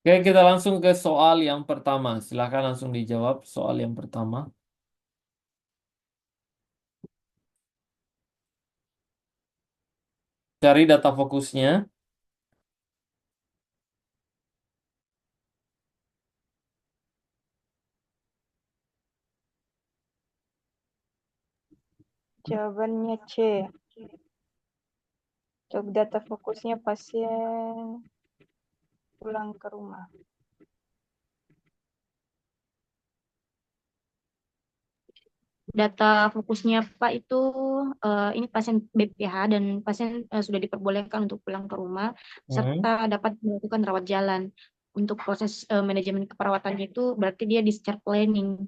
Oke, kita langsung ke soal yang pertama. Silahkan langsung dijawab soal yang pertama. Cari data fokusnya. Jawabannya C. Untuk data fokusnya pasien pulang ke rumah. Data fokusnya Pak itu ini pasien BPH dan pasien sudah diperbolehkan untuk pulang ke rumah Hmm. serta dapat melakukan rawat jalan. Untuk proses manajemen keperawatannya itu berarti dia discharge planning.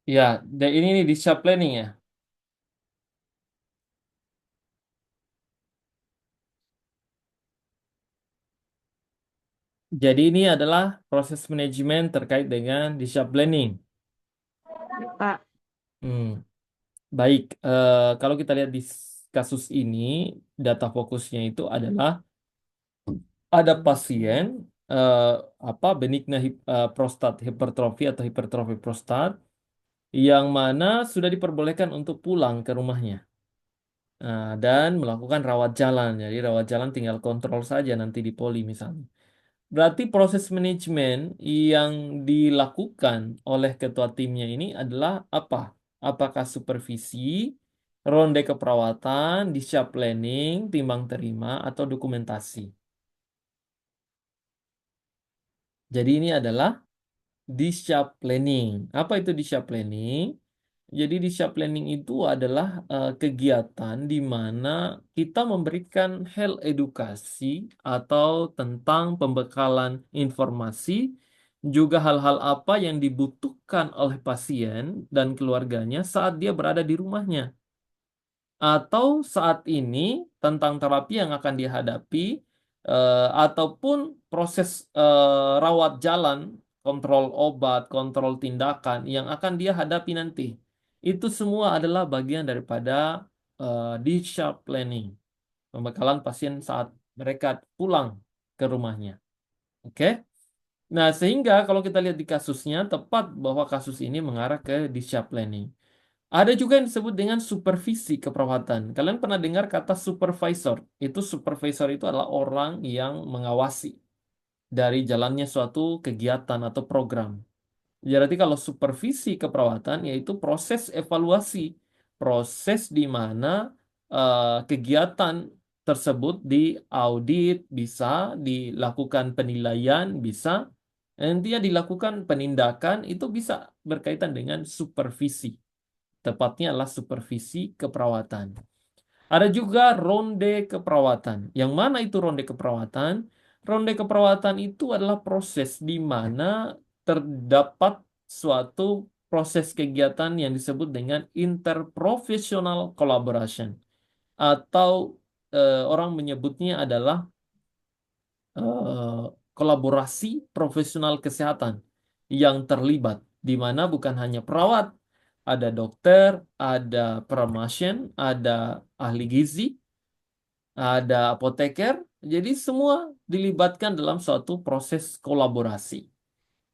Ya, ini nih di planning ya. Jadi ini adalah proses manajemen terkait dengan planning. Pak, Hmm. Baik, kalau kita lihat di kasus ini, data fokusnya itu adalah ada pasien eh, benigna prostat hipertrofi atau hipertrofi prostat yang mana sudah diperbolehkan untuk pulang ke rumahnya. Dan melakukan rawat jalan. Jadi rawat jalan tinggal kontrol saja nanti di poli misalnya. Berarti proses manajemen yang dilakukan oleh ketua timnya ini adalah apa? Apakah supervisi, ronde keperawatan, discharge planning, timbang terima, atau dokumentasi? Jadi ini adalah discharge planning. Apa itu discharge planning? Jadi discharge planning itu adalah kegiatan di mana kita memberikan health edukasi atau tentang pembekalan informasi, juga hal-hal apa yang dibutuhkan oleh pasien dan keluarganya saat dia berada di rumahnya atau saat ini tentang terapi yang akan dihadapi ataupun proses rawat jalan, kontrol obat, kontrol tindakan yang akan dia hadapi nanti. Itu semua adalah bagian daripada discharge planning, pembekalan pasien saat mereka pulang ke rumahnya. Oke? Nah, sehingga kalau kita lihat di kasusnya, tepat bahwa kasus ini mengarah ke discharge planning. Ada juga yang disebut dengan supervisi keperawatan. Kalian pernah dengar kata supervisor? Supervisor itu adalah orang yang mengawasi dari jalannya suatu kegiatan atau program. Jadi kalau supervisi keperawatan yaitu proses evaluasi, proses di mana kegiatan tersebut diaudit, bisa dilakukan penilaian, bisa nantinya dilakukan penindakan, itu bisa berkaitan dengan supervisi. Tepatnya adalah supervisi keperawatan. Ada juga ronde keperawatan. Yang mana itu ronde keperawatan? Ronde keperawatan itu adalah proses di mana terdapat suatu proses kegiatan yang disebut dengan interprofessional collaboration atau orang menyebutnya adalah kolaborasi profesional kesehatan yang terlibat, di mana bukan hanya perawat, ada dokter, ada pramasien, ada ahli gizi, ada apoteker, jadi semua dilibatkan dalam suatu proses kolaborasi.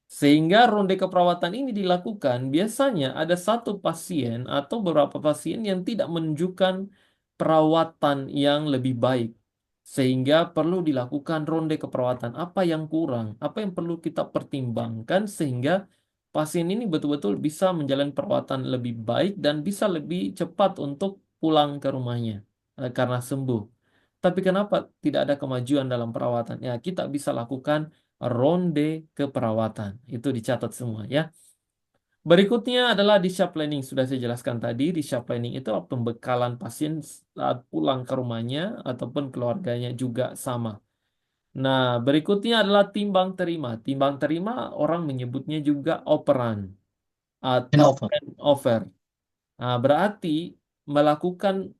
Sehingga ronde keperawatan ini dilakukan, biasanya ada satu pasien atau beberapa pasien yang tidak menunjukkan perawatan yang lebih baik. Sehingga perlu dilakukan ronde keperawatan. Apa yang kurang? Apa yang perlu kita pertimbangkan sehingga pasien ini betul-betul bisa menjalani perawatan lebih baik dan bisa lebih cepat untuk pulang ke rumahnya karena sembuh. Tapi kenapa tidak ada kemajuan dalam perawatan? Ya, kita bisa lakukan ronde keperawatan. Itu dicatat semua ya. Berikutnya adalah discharge planning. Sudah saya jelaskan tadi, discharge planning itu adalah pembekalan pasien saat pulang ke rumahnya ataupun keluarganya juga sama. Nah, berikutnya adalah timbang terima. Timbang terima orang menyebutnya juga operan atau Handover. handover. Nah, berarti melakukan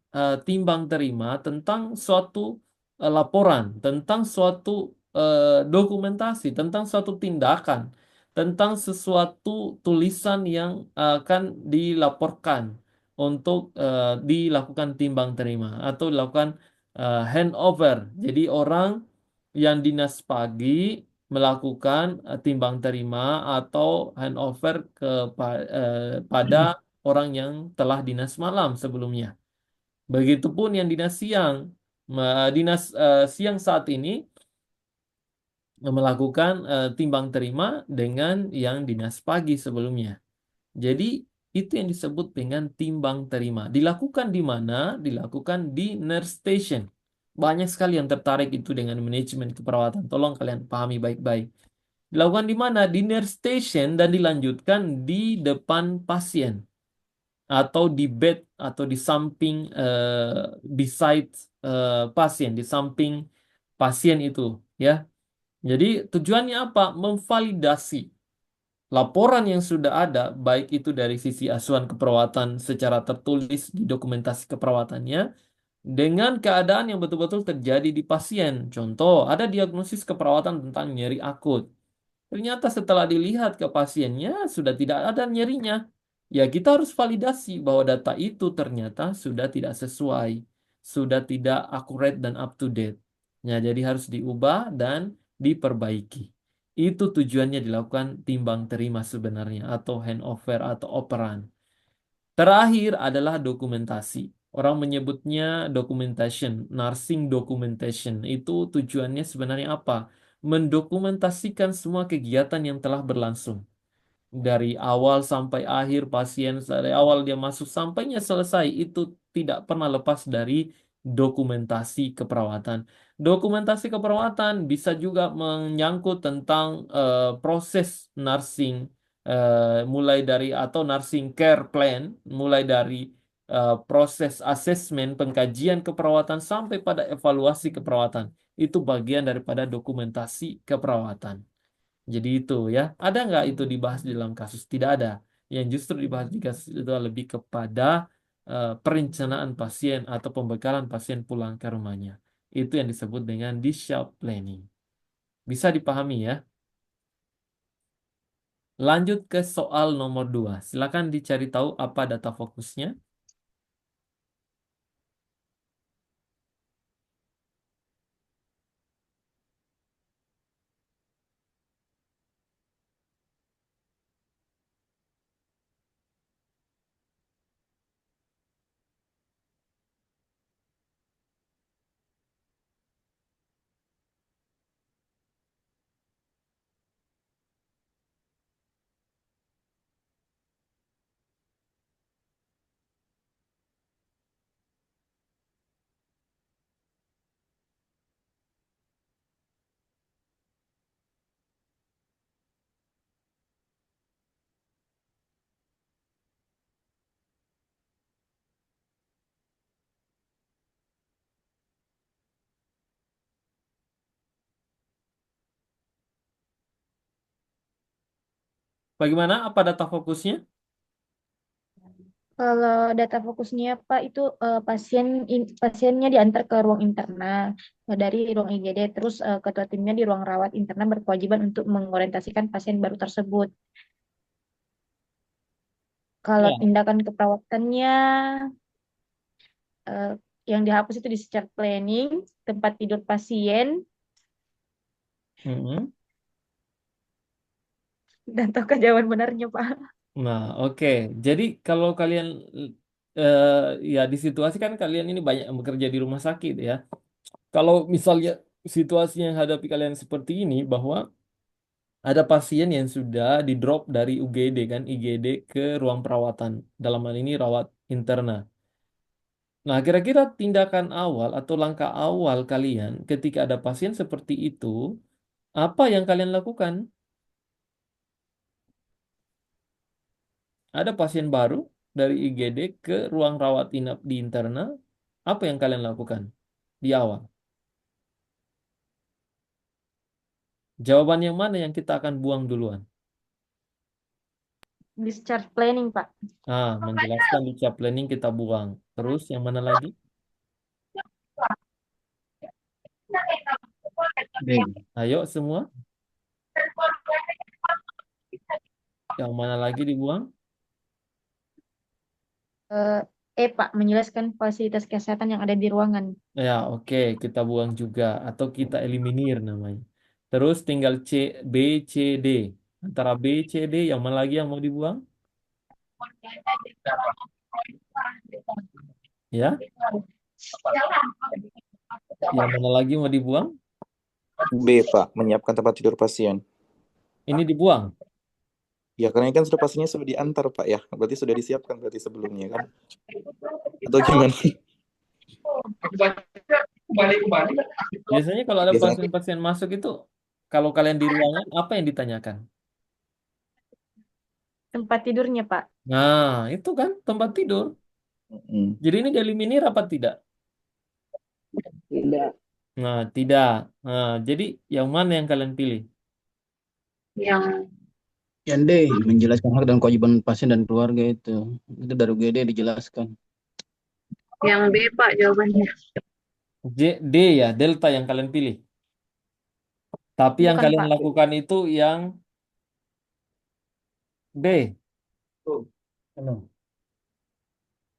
timbang terima tentang suatu laporan, tentang suatu dokumentasi, tentang suatu tindakan, tentang sesuatu tulisan yang akan dilaporkan. untuk dilakukan timbang terima atau dilakukan handover. Jadi orang yang dinas pagi melakukan timbang terima atau handover pada orang yang telah dinas malam sebelumnya. Begitupun yang dinas siang. Dinas siang saat ini melakukan timbang terima dengan yang dinas pagi sebelumnya. Jadi itu yang disebut dengan timbang terima. Dilakukan di mana? Dilakukan di nurse station. Banyak sekali yang tertarik itu dengan manajemen keperawatan. Tolong kalian pahami baik-baik. Dilakukan di mana? Di nurse station dan dilanjutkan di depan pasien atau di bed atau di samping beside pasien, di samping pasien itu, ya. Jadi tujuannya apa? Memvalidasi laporan yang sudah ada, baik itu dari sisi asuhan keperawatan secara tertulis di dokumentasi keperawatannya, dengan keadaan yang betul-betul terjadi di pasien. Contoh, ada diagnosis keperawatan tentang nyeri akut. Ternyata setelah dilihat ke pasiennya sudah tidak ada nyerinya. Ya, kita harus validasi bahwa data itu ternyata sudah tidak sesuai, sudah tidak akurat dan up to date. Ya, jadi harus diubah dan diperbaiki. Itu tujuannya dilakukan timbang terima sebenarnya atau handover atau operan. Terakhir adalah dokumentasi. Orang menyebutnya documentation, nursing documentation. Itu tujuannya sebenarnya apa? Mendokumentasikan semua kegiatan yang telah berlangsung. Dari awal sampai akhir pasien, dari awal dia masuk sampainya selesai, itu tidak pernah lepas dari dokumentasi keperawatan. Dokumentasi keperawatan bisa juga menyangkut tentang proses nursing, mulai dari atau nursing care plan, mulai dari proses asesmen, pengkajian keperawatan sampai pada evaluasi keperawatan. Itu bagian daripada dokumentasi keperawatan. Jadi itu ya, ada nggak itu dibahas di dalam kasus? Tidak ada. Yang justru dibahas di kasus itu lebih kepada perencanaan pasien atau pembekalan pasien pulang ke rumahnya. Itu yang disebut dengan discharge planning. Bisa dipahami ya? Lanjut ke soal nomor 2. Silakan dicari tahu apa data fokusnya. Bagaimana? Apa data fokusnya? Kalau data fokusnya Pak itu pasiennya diantar ke ruang interna dari ruang IGD, terus ketua timnya di ruang rawat interna berkewajiban untuk mengorientasikan pasien baru tersebut. Kalau Ya. tindakan keperawatannya eh, yang dihapus itu discharge planning, tempat tidur pasien, Mm-mm. dan tahu kejauhan benarnya Pak. Nah, oke. Jadi kalau kalian eh, ya di situasi kan kalian ini banyak yang bekerja di rumah sakit ya. Kalau misalnya situasi yang hadapi kalian seperti ini, bahwa ada pasien yang sudah di-drop dari UGD kan, IGD ke ruang perawatan. Dalam hal ini rawat interna. Nah, kira-kira tindakan awal atau langkah awal kalian ketika ada pasien seperti itu, apa yang kalian lakukan? Ada pasien baru dari IGD ke ruang rawat inap di interna, apa yang kalian lakukan di awal? Jawaban yang mana yang kita akan buang duluan? Discharge planning Pak. Ah, menjelaskan di cap planning kita buang. Terus yang mana lagi? Ayo semua. Yang mana lagi dibuang? Pak, menjelaskan fasilitas kesehatan yang ada di ruangan. Ya, oke, kita buang juga atau kita eliminir namanya. Terus tinggal C, B, C, D. Antara B, C, D, yang mana lagi yang mau dibuang? Ya, yang mana lagi mau dibuang? B, Pak, menyiapkan tempat tidur pasien. Ini dibuang. Ya, karena ini kan sudah pasiennya sudah diantar, Pak, ya. Berarti sudah disiapkan berarti sebelumnya, kan? Atau gimana? Biasanya kalau ada Biasanya pasien-pasien masuk itu, kalau kalian di ruangan, apa yang ditanyakan? Tempat tidurnya, Pak. Nah, itu kan tempat tidur. mm, Jadi ini dieliminir apa tidak? Tidak. Nah, tidak. Nah, jadi yang mana yang kalian pilih? Yang Yang D, menjelaskan hak dan kewajiban pasien dan keluarga itu. Itu dari UGD dijelaskan. yang B, Pak, jawabannya. D ya, delta yang kalian pilih. Tapi yang Bukan, kalian Pak. lakukan itu yang B. Halo.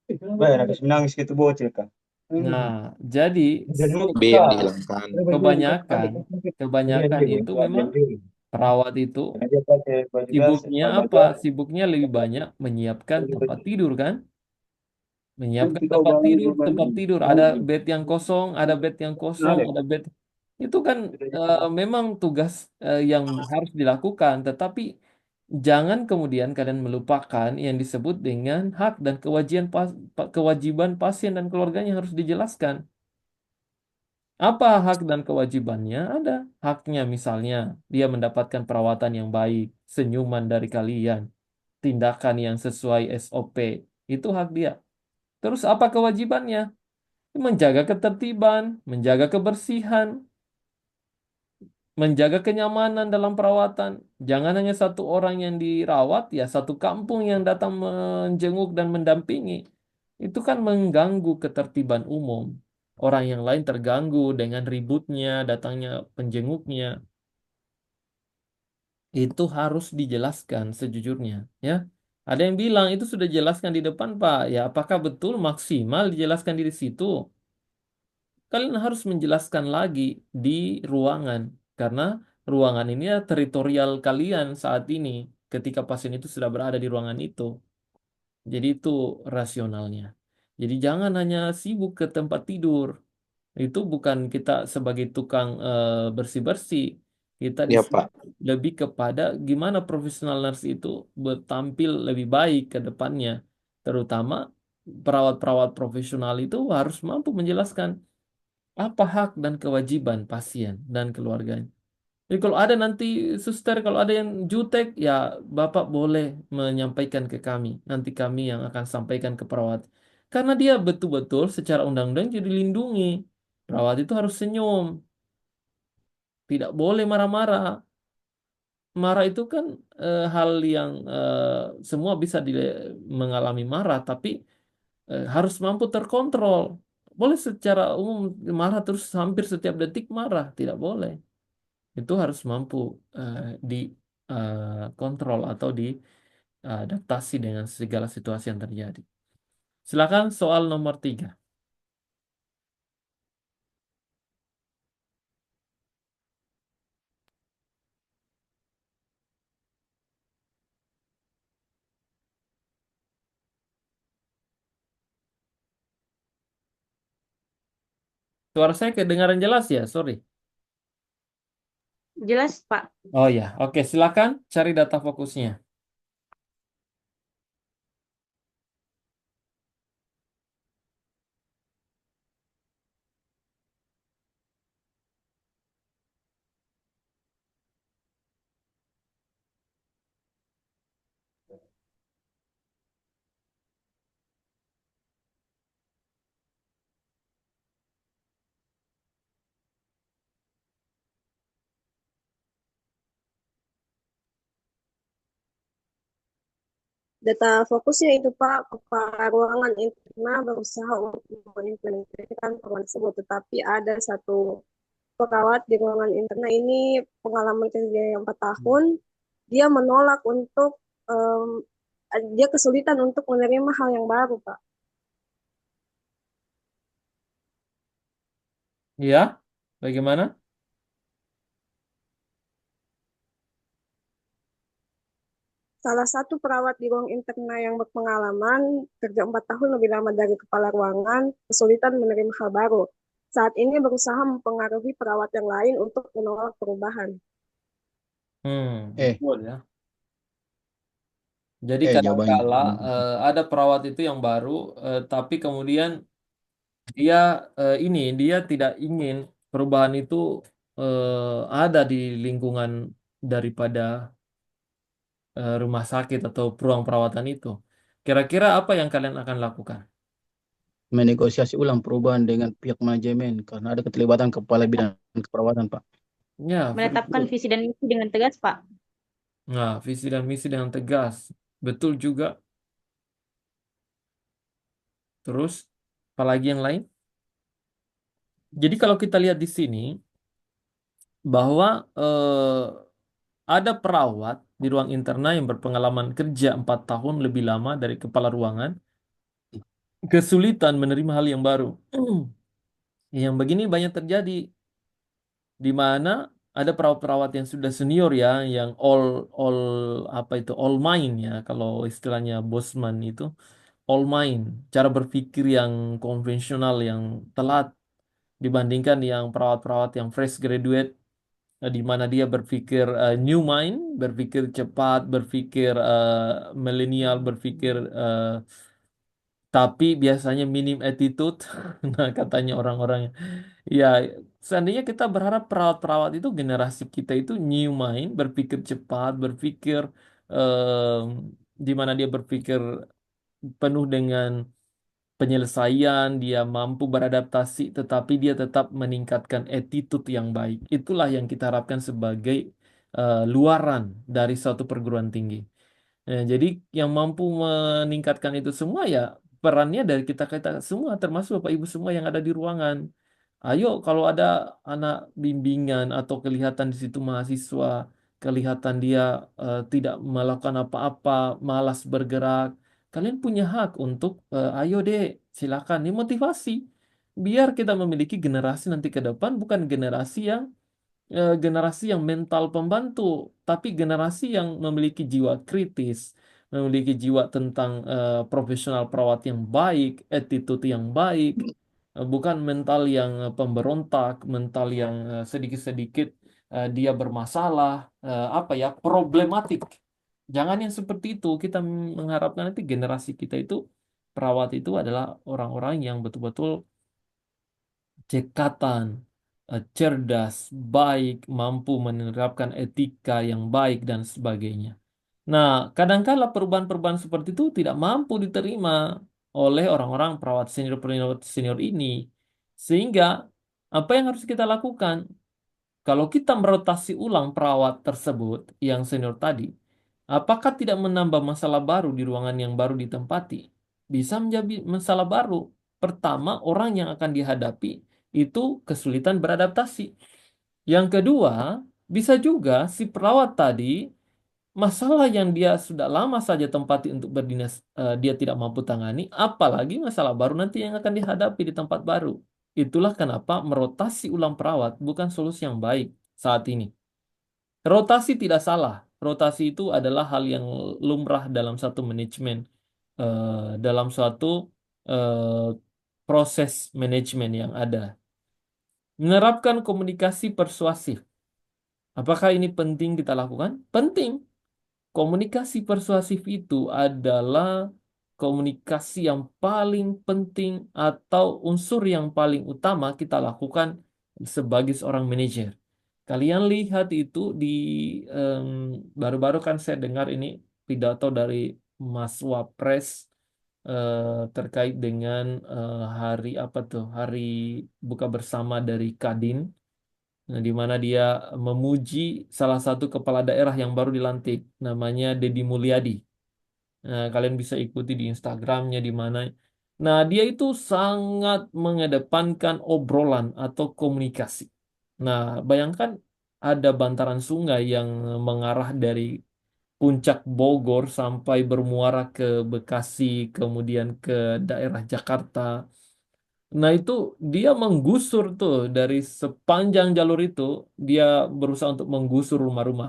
Baik, habis menangis gitu bocil kan. Nah, jadi B yang dihilangkan. kebanyakan itu memang perawat itu sibuknya apa? Sibuknya lebih banyak menyiapkan tempat tidur kan? Menyiapkan tempat tidur. Ada bed yang kosong, ada bed yang kosong, ada bed. Itu kan memang tugas yang harus dilakukan, tetapi jangan kemudian kalian melupakan yang disebut dengan hak dan kewajiban pasien dan keluarganya harus dijelaskan. Apa hak dan kewajibannya? Ada haknya misalnya dia mendapatkan perawatan yang baik, senyuman dari kalian, tindakan yang sesuai SOP. Itu hak dia. Terus apa kewajibannya? Menjaga ketertiban, menjaga kebersihan, menjaga kenyamanan dalam perawatan. Jangan hanya satu orang yang dirawat, ya satu kampung yang datang menjenguk dan mendampingi. Itu kan mengganggu ketertiban umum. Orang yang lain terganggu dengan ributnya, datangnya penjenguknya. Itu harus dijelaskan sejujurnya, ya. Ada yang bilang itu sudah dijelaskan di depan, Pak. Ya, apakah betul maksimal dijelaskan di situ? Kalian harus menjelaskan lagi di ruangan karena ruangan ini adalah teritorial kalian saat ini ketika pasien itu sudah berada di ruangan itu. Jadi itu rasionalnya. Jadi jangan hanya sibuk ke tempat tidur. Itu bukan kita sebagai tukang bersih-bersih. Kita di Ya, sini Pak. lebih kepada gimana profesional nurse itu bertampil lebih baik ke depannya. Terutama perawat-perawat profesional itu harus mampu menjelaskan apa hak dan kewajiban pasien dan keluarganya. Jadi kalau ada nanti suster, kalau ada yang jutek, ya Bapak boleh menyampaikan ke kami. Nanti kami yang akan sampaikan ke perawat. Karena dia betul-betul secara undang-undang jadi dilindungi. Perawat itu harus senyum, tidak boleh marah-marah. Marah itu kan hal yang semua bisa mengalami marah, tapi harus mampu terkontrol. Boleh secara umum marah terus hampir setiap detik marah, tidak boleh. Itu harus mampu dikontrol atau diadaptasi dengan segala situasi yang terjadi. Silakan soal nomor 3. Suara saya kedengaran jelas ya? Sorry. Jelas, Pak. Oh ya, oke. Silakan cari data fokusnya. Data fokusnya itu Pak, kepala ruangan interna berusaha untuk mengimplementasikan program tersebut, tetapi ada satu perawat di ruangan interna ini pengalaman kerja yang 4 tahun, dia menolak untuk dia kesulitan untuk menerima hal yang baru, Pak. Ya, bagaimana? Salah satu perawat di ruang interna yang berpengalaman kerja 4 tahun lebih lama dari kepala ruangan kesulitan menerima hal baru. Saat ini berusaha mempengaruhi perawat yang lain untuk menolak perubahan. Eh, Betul ya. Jadi jawabannya. kadangkala ada perawat itu yang baru, tapi kemudian dia dia tidak ingin perubahan itu ada di lingkungan daripada rumah sakit atau ruang perawatan itu. Kira-kira apa yang kalian akan lakukan? Menegosiasi ulang perubahan dengan pihak manajemen karena ada keterlibatan kepala bidang keperawatan, Pak. Ya, Menetapkan betul. visi dan misi dengan tegas, Pak. Nah, visi dan misi dengan tegas. Betul juga. Terus, apalagi yang lain? Jadi kalau kita lihat di sini, bahwa ada perawat di ruang interna yang berpengalaman kerja 4 tahun lebih lama dari kepala ruangan, kesulitan menerima hal yang baru. Yang begini banyak terjadi, di mana ada perawat-perawat yang sudah senior ya, yang all apa itu all mind ya, kalau istilahnya Bosman itu all mind, cara berpikir yang konvensional, yang telat dibandingkan yang perawat-perawat yang fresh graduate, di mana dia berpikir new mind, berpikir cepat, berpikir milenial, berpikir tapi biasanya minim attitude. Nah, katanya orang-orang ya, seandainya kita berharap perawat-perawat itu generasi kita itu new mind, berpikir cepat, berpikir em, di mana dia berpikir penuh dengan penyelesaian, dia mampu beradaptasi, tetapi dia tetap meningkatkan attitude yang baik. Itulah yang kita harapkan sebagai luaran dari suatu perguruan tinggi. Jadi yang mampu meningkatkan itu semua ya perannya dari kita-kita semua, termasuk Bapak Ibu semua yang ada di ruangan. Ayo, kalau ada anak bimbingan atau kelihatan di situ mahasiswa, kelihatan dia tidak melakukan apa-apa, malas bergerak, kalian punya hak untuk, ayo deh, silakan, ini motivasi. Biar kita memiliki generasi nanti ke depan, bukan generasi yang mental pembantu, tapi generasi yang memiliki jiwa kritis, memiliki jiwa tentang profesional perawat yang baik, attitude yang baik, bukan mental yang pemberontak, mental yang sedikit-sedikit dia bermasalah, apa ya, problematik. Jangan yang seperti itu. Kita mengharapkan nanti generasi kita itu perawat itu adalah orang-orang yang betul-betul cekatan, cerdas, baik, mampu menerapkan etika yang baik dan sebagainya. Nah, kadangkala perubahan-perubahan seperti itu tidak mampu diterima oleh orang-orang perawat senior ini. Sehingga apa yang harus kita lakukan? Kalau kita merotasi ulang perawat tersebut yang senior tadi, apakah tidak menambah masalah baru di ruangan yang baru ditempati? Bisa menjadi masalah baru. Pertama, orang yang akan dihadapi itu kesulitan beradaptasi. Yang kedua, bisa juga si perawat tadi, masalah yang dia sudah lama saja tempati untuk berdinas, dia tidak mampu tangani, apalagi masalah baru nanti yang akan dihadapi di tempat baru. Itulah kenapa merotasi ulang perawat bukan solusi yang baik saat ini. Rotasi tidak salah. Rotasi itu adalah hal yang lumrah dalam satu manajemen, dalam suatu eh, proses manajemen yang ada. Menerapkan komunikasi persuasif. Apakah ini penting kita lakukan? Penting. Komunikasi persuasif itu adalah komunikasi yang paling penting atau unsur yang paling utama kita lakukan sebagai seorang manajer. Kalian lihat itu di em, baru-baru kan saya dengar ini pidato dari Mas Wapres terkait dengan hari apa tuh? Hari buka bersama dari Kadin. Nah, di mana dia memuji salah satu kepala daerah yang baru dilantik, namanya Deddy Mulyadi. Nah, kalian bisa ikuti di Instagramnya di mana. Nah, dia itu sangat mengedepankan obrolan atau komunikasi. Nah, bayangkan ada bantaran sungai yang mengarah dari puncak Bogor sampai bermuara ke Bekasi, kemudian ke daerah Jakarta. Nah, itu dia menggusur tuh dari sepanjang jalur itu, dia berusaha untuk menggusur rumah-rumah.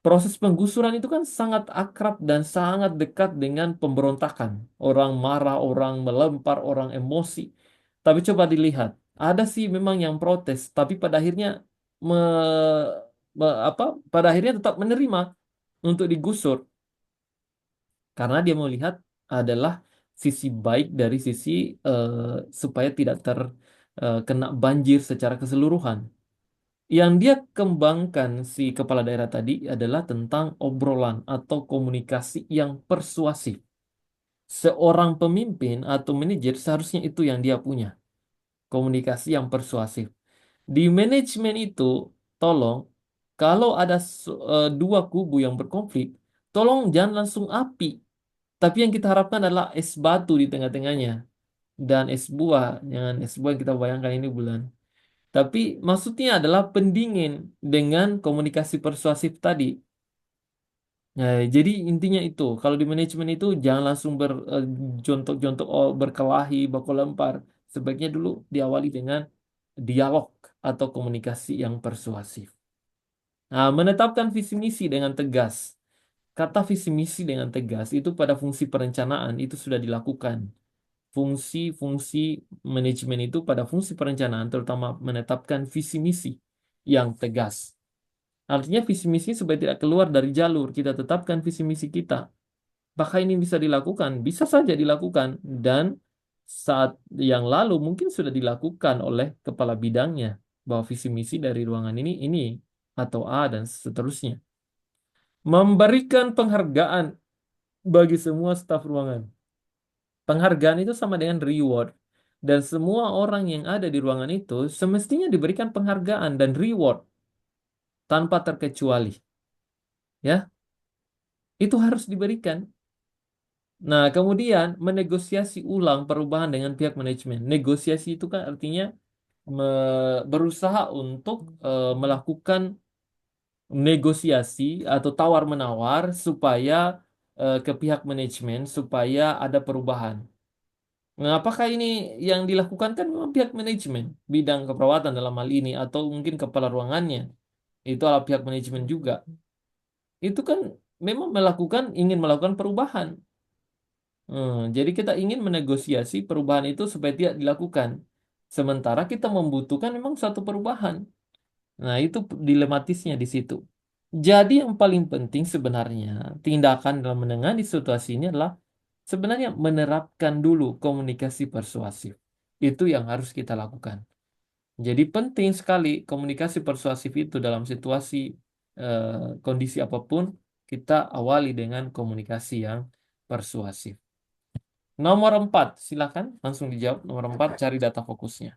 Proses penggusuran itu kan sangat akrab dan sangat dekat dengan pemberontakan. Orang marah, orang melempar, orang emosi. Tapi coba dilihat, ada sih memang yang protes, tapi pada akhirnya me, apa? Pada akhirnya tetap menerima untuk digusur karena dia melihat adalah sisi baik dari sisi supaya tidak terkena banjir secara keseluruhan. Yang dia kembangkan si kepala daerah tadi adalah tentang obrolan atau komunikasi yang persuasif. Seorang pemimpin atau manajer seharusnya itu yang dia punya, komunikasi yang persuasif. Di manajemen itu, tolong kalau ada dua kubu yang berkonflik, tolong jangan langsung api. Tapi yang kita harapkan adalah es batu di tengah-tengahnya dan es buah. Jangan es buah yang kita bayangkan ini bulan. Tapi maksudnya adalah pendingin dengan komunikasi persuasif tadi. Nah, jadi intinya itu, kalau di manajemen itu jangan langsung berjontok-jontok berkelahi, baku lempar. Sebaiknya dulu diawali dengan dialog atau komunikasi yang persuasif. Nah, menetapkan visi misi dengan tegas. Kata visi misi dengan tegas itu pada fungsi perencanaan itu sudah dilakukan. Fungsi-fungsi manajemen itu pada fungsi perencanaan terutama menetapkan visi misi yang tegas. Artinya visi misi supaya tidak keluar dari jalur, kita tetapkan visi misi kita. Apakah ini bisa dilakukan? Bisa saja dilakukan dan saat yang lalu mungkin sudah dilakukan oleh kepala bidangnya bahwa visi misi dari ruangan ini atau A dan seterusnya. Memberikan penghargaan bagi semua staf ruangan. Penghargaan itu sama dengan reward. Dan semua orang yang ada di ruangan itu semestinya diberikan penghargaan dan reward tanpa terkecuali. Ya, itu harus diberikan. Nah, kemudian menegosiasi ulang perubahan dengan pihak manajemen. Negosiasi itu kan artinya berusaha untuk melakukan negosiasi atau tawar-menawar supaya ke pihak manajemen supaya ada perubahan. Nah, apakah ini yang dilakukan kan memang pihak manajemen bidang keperawatan dalam hal ini atau mungkin kepala ruangannya itu adalah pihak manajemen juga. Itu kan memang ingin melakukan perubahan. Jadi kita ingin menegosiasi perubahan itu supaya tidak dilakukan. Sementara kita membutuhkan memang suatu perubahan. Nah, itu dilematisnya di situ. Jadi yang paling penting sebenarnya tindakan dalam menangani situasi ini adalah sebenarnya menerapkan dulu komunikasi persuasif. Itu yang harus kita lakukan. Jadi penting sekali komunikasi persuasif itu dalam situasi kondisi apapun kita awali dengan komunikasi yang persuasif. Nomor 4, silakan langsung dijawab. Nomor 4, cari data fokusnya.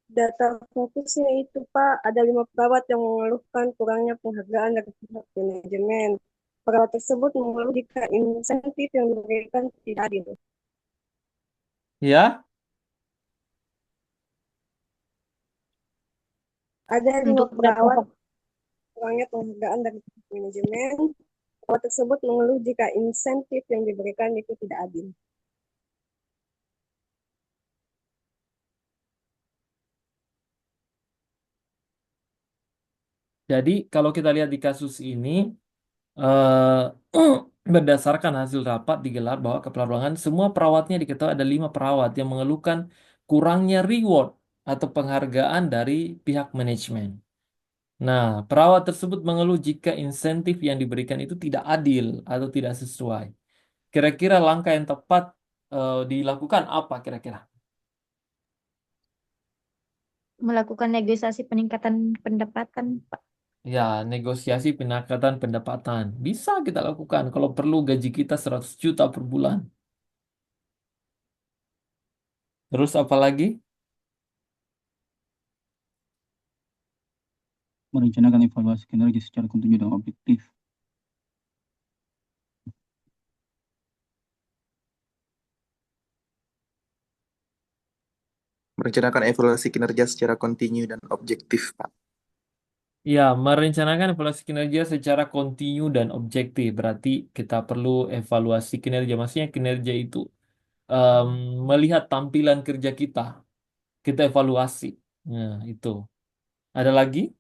Data fokusnya itu Pak, ada 5 perawat yang mengeluhkan kurangnya penghargaan dari pihak manajemen. Perawat tersebut mengeluh jika insentif yang diberikan tidak adil. Ya, Ada 5 Untuk data perawat fokus. kurangnya penghargaan dari pihak manajemen. Perawat tersebut mengeluh jika insentif yang diberikan itu tidak adil. jadi kalau kita lihat di kasus ini, berdasarkan hasil rapat digelar bahwa kepala ruangan semua perawatnya diketahui ada 5 perawat yang mengeluhkan kurangnya reward atau penghargaan dari pihak manajemen. Nah, perawat tersebut mengeluh jika insentif yang diberikan itu tidak adil atau tidak sesuai. Kira-kira langkah yang tepat dilakukan apa kira-kira? Melakukan negosiasi peningkatan pendapatan, Pak. Ya, negosiasi peningkatan pendapatan. Bisa kita lakukan kalau perlu gaji kita 100 juta per bulan. Terus apa lagi? Merencanakan evaluasi kinerja secara kontinu dan objektif. Merencanakan evaluasi kinerja secara kontinu dan objektif, Pak. Ya, merencanakan evaluasi kinerja secara kontinu dan objektif. Berarti kita perlu evaluasi kinerja. Maksudnya kinerja itu em, melihat tampilan kerja kita. Kita evaluasi. Nah, itu. Ada lagi?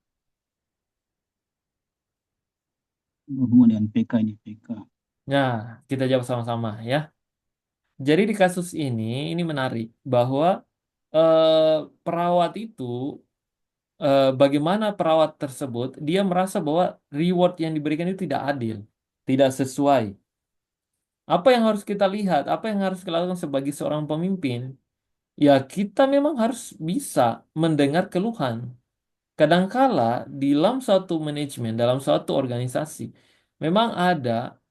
Berhubungan dengan PK ini, PK. Nah, kita jawab sama-sama ya. Jadi di kasus ini menarik bahwa perawat itu, bagaimana perawat tersebut, dia merasa bahwa reward yang diberikan itu tidak adil, tidak sesuai. Apa yang harus kita lihat? Apa yang harus kita lakukan sebagai seorang pemimpin? Ya, kita memang harus bisa mendengar keluhan. Kadangkala dalam suatu manajemen, dalam suatu organisasi, memang ada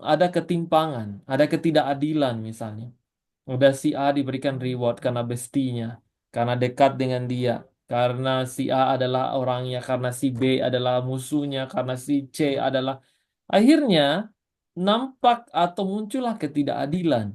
ada ketimpangan, ada ketidakadilan misalnya. Udah si A diberikan reward karena bestinya, karena dekat dengan dia, karena si A adalah orangnya, karena si B adalah musuhnya, karena si C adalah. Akhirnya nampak atau muncullah ketidakadilan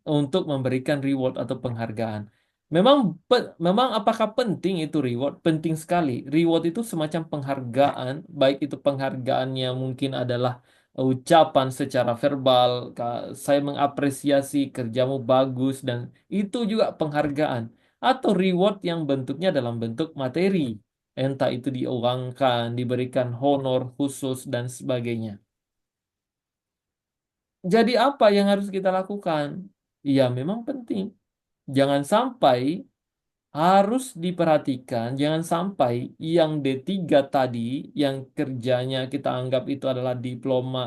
untuk memberikan reward atau penghargaan. Memang apakah penting itu reward? Penting sekali. Reward itu semacam penghargaan, baik itu penghargaannya mungkin adalah ucapan secara verbal, saya mengapresiasi kerjamu bagus dan itu juga penghargaan. Atau reward yang bentuknya dalam bentuk materi, entah itu diuangkan, diberikan honor khusus dan sebagainya. Jadi apa yang harus kita lakukan? Ya memang penting. Jangan sampai harus diperhatikan, jangan sampai yang D3 tadi, yang kerjanya kita anggap itu adalah diploma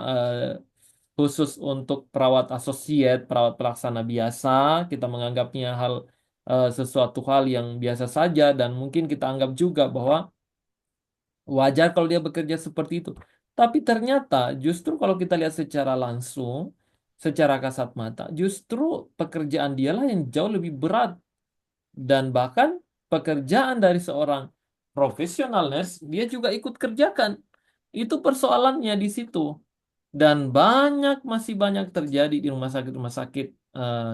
khusus untuk perawat asosiat, perawat pelaksana biasa, kita menganggapnya sesuatu hal yang biasa saja dan mungkin kita anggap juga bahwa wajar kalau dia bekerja seperti itu. Tapi ternyata justru kalau kita lihat secara langsung, secara kasat mata, justru pekerjaan dialah yang jauh lebih berat dan bahkan pekerjaan dari seorang profesional nurse dia juga ikut kerjakan. Itu persoalannya di situ. Dan masih banyak terjadi di rumah sakit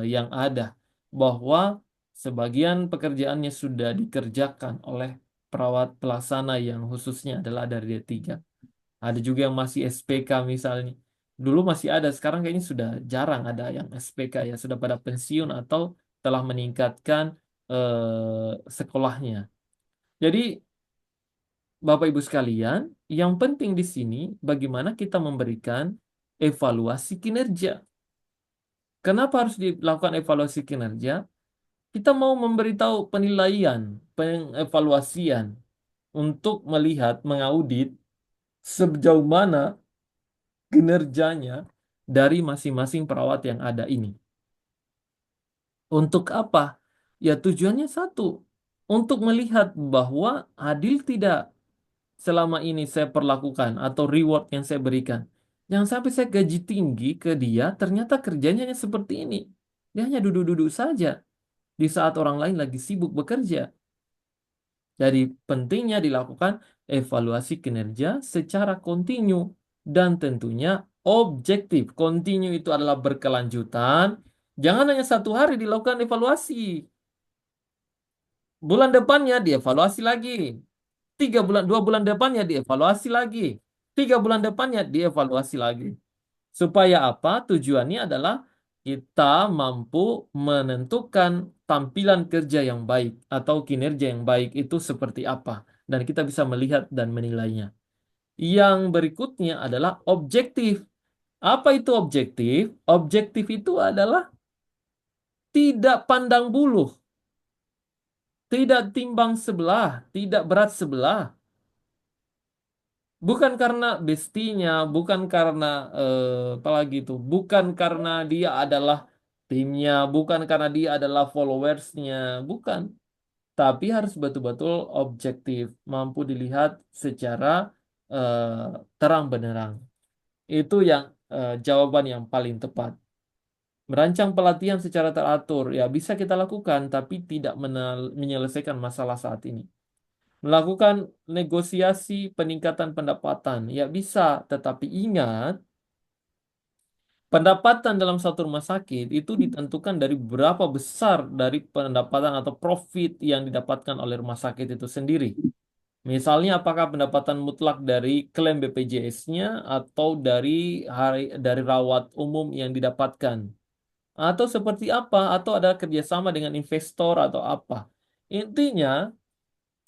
yang ada bahwa sebagian pekerjaannya sudah dikerjakan oleh perawat pelaksana yang khususnya adalah dari D3. Ada juga yang masih SPK misalnya. Dulu masih ada, sekarang kayaknya sudah jarang ada yang SPK ya, sudah pada pensiun atau telah meningkatkan sekolahnya. Jadi Bapak Ibu sekalian, yang penting di sini bagaimana kita memberikan evaluasi kinerja. Kenapa harus dilakukan evaluasi kinerja? Kita mau memberitahu penilaian, pengevaluasian untuk melihat, mengaudit sejauh mana kinerjanya dari masing-masing perawat yang ada ini. Untuk apa? Ya tujuannya satu, untuk melihat bahwa adil tidak selama ini saya perlakukan atau reward yang saya berikan. Jangan sampai saya gaji tinggi ke dia, ternyata kerjanya hanya seperti ini. Dia hanya duduk-duduk saja di saat orang lain lagi sibuk bekerja. Jadi pentingnya dilakukan evaluasi kinerja secara kontinu dan tentunya objektif. Kontinu itu adalah berkelanjutan. Jangan hanya satu hari dilakukan evaluasi. Bulan depannya dievaluasi lagi. 3 bulan, 2 bulan depannya dievaluasi lagi. 3 bulan depannya dievaluasi lagi. Supaya apa? Tujuannya adalah kita mampu menentukan tampilan kerja yang baik atau kinerja yang baik itu seperti apa. Dan kita bisa melihat dan menilainya. Yang berikutnya adalah objektif. Apa itu objektif? Objektif itu adalah tidak pandang buluh, tidak timbang sebelah, tidak berat sebelah. Bukan karena bestinya, bukan karena apalagi itu, bukan karena dia adalah timnya, bukan karena dia adalah followersnya, bukan. Tapi harus betul-betul objektif, mampu dilihat secara terang benderang. Itu yang jawaban yang paling tepat. Merancang pelatihan secara teratur, ya bisa kita lakukan, tapi tidak menyelesaikan masalah saat ini. Melakukan negosiasi peningkatan pendapatan, ya bisa, tetapi ingat, pendapatan dalam satu rumah sakit itu ditentukan dari berapa besar dari pendapatan atau profit yang didapatkan oleh rumah sakit itu sendiri. Misalnya, apakah pendapatan mutlak dari klaim BPJS-nya atau dari rawat umum yang didapatkan? Atau seperti apa? Atau ada kerjasama dengan investor atau apa? Intinya,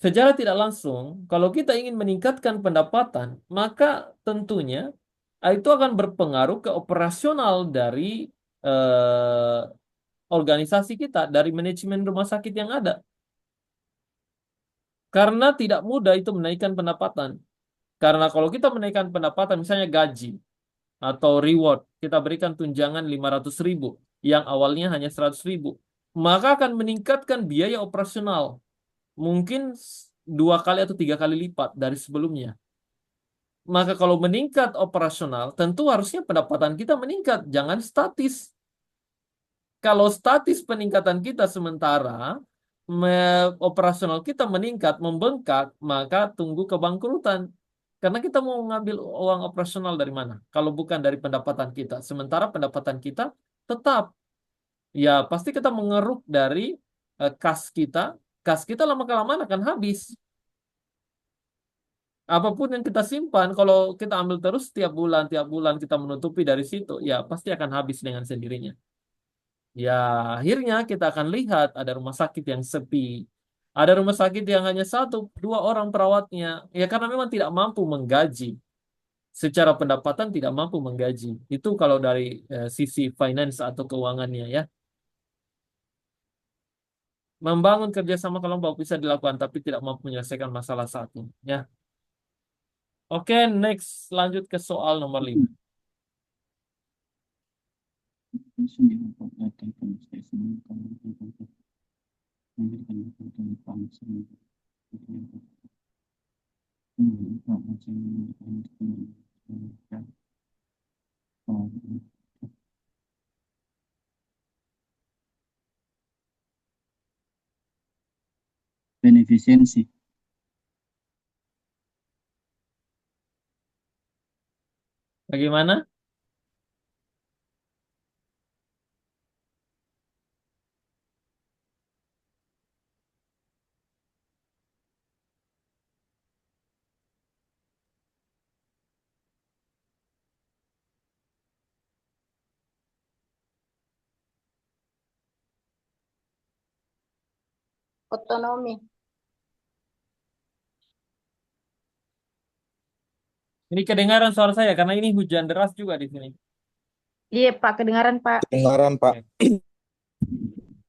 secara tidak langsung, kalau kita ingin meningkatkan pendapatan, maka tentunya itu akan berpengaruh ke operasional dari eh, organisasi kita, dari manajemen rumah sakit yang ada. Karena tidak mudah itu menaikkan pendapatan. Karena kalau kita menaikkan pendapatan, misalnya gaji atau reward, kita berikan tunjangan 500.000, yang awalnya hanya 100.000, maka akan meningkatkan biaya operasional. Mungkin 2 kali atau 3 kali lipat dari sebelumnya. Maka kalau meningkat operasional, tentu harusnya pendapatan kita meningkat, jangan statis. Kalau statis peningkatan kita sementara, operasional kita meningkat, membengkak, maka tunggu kebangkrutan. Karena kita mau ngambil uang operasional dari mana? Kalau bukan dari pendapatan kita. Sementara pendapatan kita tetap. Ya, pasti kita mengeruk dari kas kita. Kas kita lama-kelamaan akan habis. Apapun yang kita simpan, kalau kita ambil terus tiap bulan kita menutupi dari situ, ya pasti akan habis dengan sendirinya. Ya, akhirnya kita akan lihat ada rumah sakit yang sepi. Ada rumah sakit yang hanya 1, 2 orang perawatnya. Ya, karena memang tidak mampu menggaji. Secara pendapatan tidak mampu menggaji. Itu kalau dari sisi finance atau keuangannya ya. Membangun kerjasama kelompok bisa dilakukan, tapi tidak mampu menyelesaikan masalah saat ini. Ya. Oke, next. Lanjut ke soal nomor 5. Beneficiensi. Bagaimana? Otonomi. Ini kedengaran suara saya karena ini hujan deras juga di sini. Iya, Pak, kedengaran, Pak. Dengaran, Pak. Oke.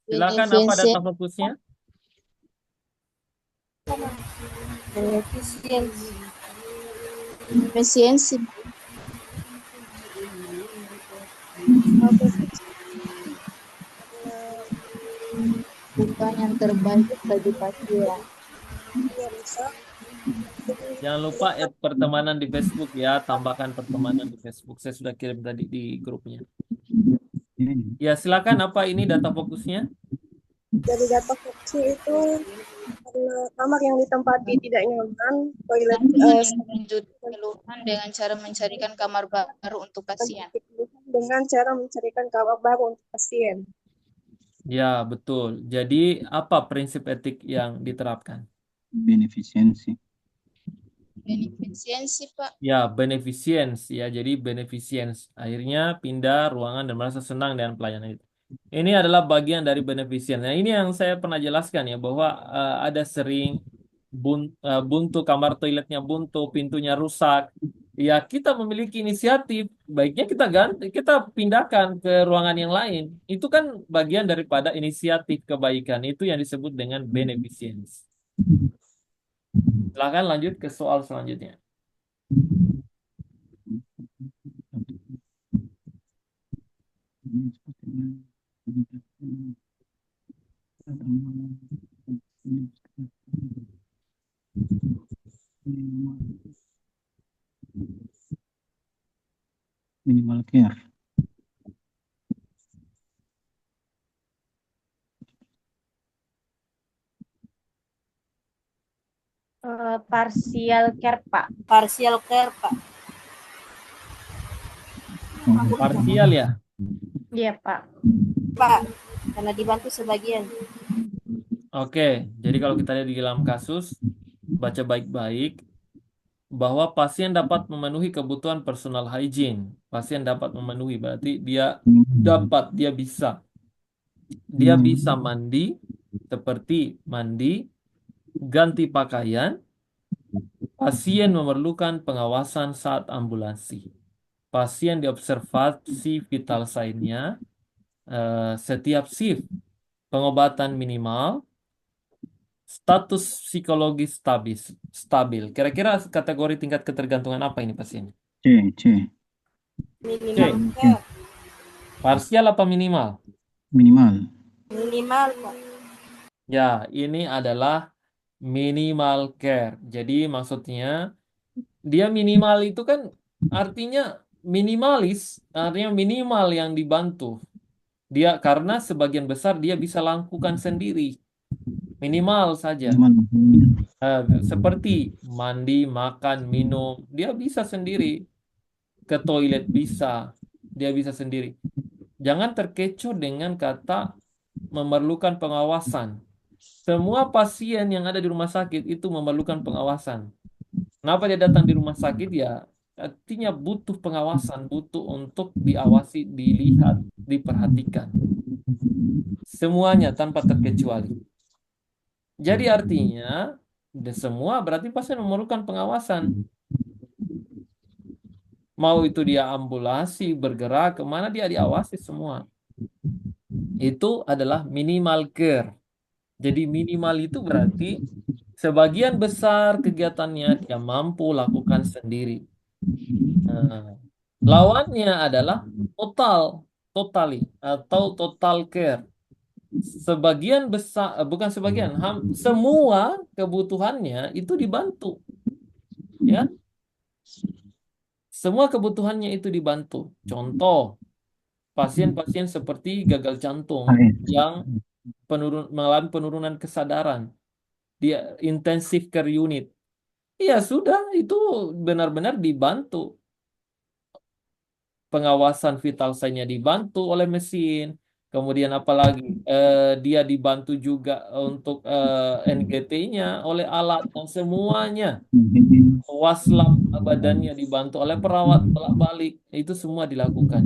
Silakan, apa data fokusnya? Efisiensi. Bukan yang terbaik bagi pasien. Jangan lupa add pertemanan di Facebook ya, tambahkan pertemanan di Facebook. Saya sudah kirim tadi di grupnya. Ya, silakan, apa ini data fokusnya? Dari data fokusnya itu karena kamar yang ditempati tidak nyaman, toilet Lanjut keluhan dengan cara mencarikan kamar baru untuk pasien. dengan cara mencarikan kamar baru untuk pasien. Ya, betul. Jadi, apa prinsip etik yang diterapkan? Beneficiensi. Beneficiensi, Pak. Ya, beneficience ya. Jadi beneficience. Akhirnya pindah ruangan dan merasa senang dengan pelayanan itu. Ini adalah bagian dari beneficience. Nah, ini yang saya pernah jelaskan ya, bahwa ada sering buntu, kamar toiletnya buntu, pintunya rusak. Ya, kita memiliki inisiatif, baiknya kita ganti, kita pindahkan ke ruangan yang lain. Itu kan bagian daripada inisiatif kebaikan. Itu yang disebut dengan beneficience. Silakan lanjut ke soal selanjutnya. Minimal care. Partial care, Pak. Partial care, Pak. Parsial ya. Iya, Pak. Pak, karena dibantu sebagian. Oke, jadi kalau kita lihat di dalam kasus, baca baik-baik bahwa pasien dapat memenuhi kebutuhan personal hygiene. Pasien dapat memenuhi berarti dia dia bisa mandi seperti mandi, ganti pakaian. Pasien memerlukan pengawasan saat ambulasi. Pasien diobservasi vital sign-nya setiap shift. Pengobatan minimal, status psikologis stabil. Kira-kira kategori tingkat ketergantungan apa ini pasien? C. Minimal care. Parsial apa minimal? Minimal. Minimal, Pak. Ya, ini adalah minimal care. Jadi maksudnya dia minimal itu kan artinya minimalis, artinya minimal yang dibantu. Dia karena sebagian besar dia bisa lakukan sendiri. Minimal saja. Seperti mandi, makan, minum, dia bisa sendiri. Ke toilet bisa, dia bisa sendiri. Jangan terkecoh dengan kata memerlukan pengawasan. Semua pasien yang ada di rumah sakit itu memerlukan pengawasan. Kenapa dia datang di rumah sakit? Ya, artinya butuh pengawasan, butuh untuk diawasi, dilihat, diperhatikan. Semuanya tanpa terkecuali. Jadi artinya, semua berarti pasien memerlukan pengawasan. Mau itu dia ambulasi, bergerak, kemana dia diawasi semua. Itu adalah minimal care. Jadi minimal itu berarti sebagian besar kegiatannya dia mampu lakukan sendiri. Nah, lawannya adalah totally atau total care. Sebagian besar, bukan sebagian, semua kebutuhannya itu dibantu. Ya, semua kebutuhannya itu dibantu. Contoh, pasien-pasien seperti gagal jantung yang mengalami penurunan kesadaran, dia intensive care unit. Iya sudah, itu benar-benar dibantu. Pengawasan vital sign-nya dibantu oleh mesin. Kemudian apalagi dia dibantu juga untuk NGT-nya oleh alat dan semuanya. Waslap badannya dibantu oleh perawat bolak-balik. Itu semua dilakukan.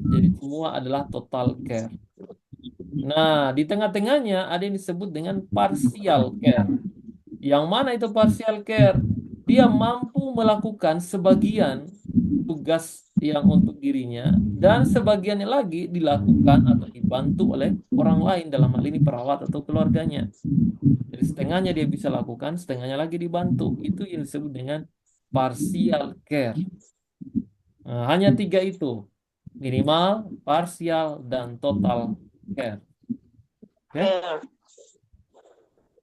Jadi semua adalah total care. Nah, di tengah-tengahnya ada yang disebut dengan partial care. Yang mana itu partial care? Dia mampu melakukan sebagian tugas yang untuk dirinya dan sebagiannya lagi dilakukan atau dibantu oleh orang lain, dalam hal ini perawat atau keluarganya. Jadi setengahnya dia bisa lakukan, setengahnya lagi dibantu. Itu yang disebut dengan partial care. Nah, hanya 3 itu. Minimal, partial, dan total care. Oke.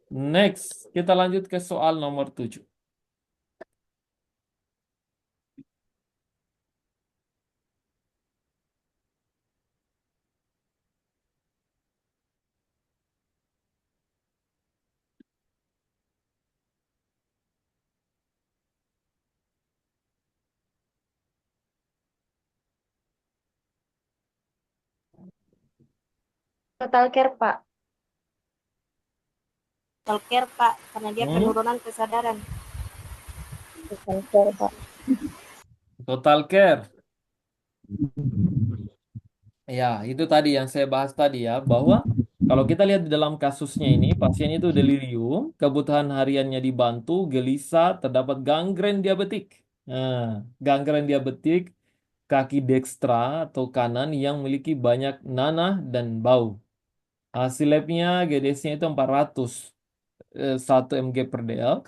Next, kita lanjut ke soal nomor 7. Total care, Pak. Total care, Pak, karena dia penurunan kesadaran. Total care, Pak. Total care. Ya, itu tadi yang saya bahas tadi ya, bahwa kalau kita lihat di dalam kasusnya ini, pasien itu delirium, kebutuhan hariannya dibantu, gelisah, terdapat gangren diabetik. Nah, gangren diabetik, kaki dekstra atau kanan yang memiliki banyak nanah dan bau. Hasil labnya GDS-nya itu 400, 1 mg per dl.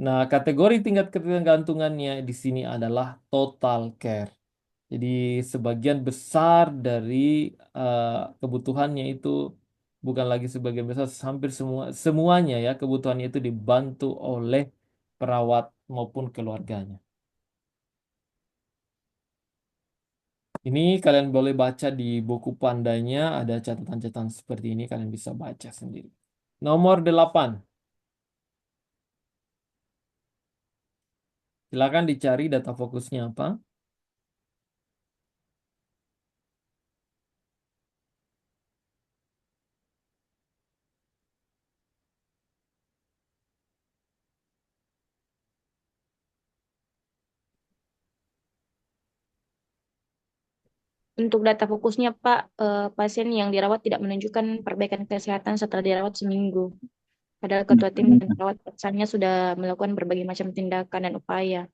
Nah, kategori tingkat ketergantungannya di sini adalah total care. Jadi sebagian besar dari kebutuhannya itu bukan lagi sebagian besar, hampir semuanya ya kebutuhannya itu dibantu oleh perawat maupun keluarganya. Ini kalian boleh baca di buku Pandanya, ada catatan-catatan seperti ini, kalian bisa baca sendiri. Nomor 8. Silakan dicari data fokusnya apa. Untuk data fokusnya, Pak, pasien yang dirawat tidak menunjukkan perbaikan kesehatan setelah dirawat seminggu. Padahal ketua tim dan perawat pelaksana sudah melakukan berbagai macam tindakan dan upaya.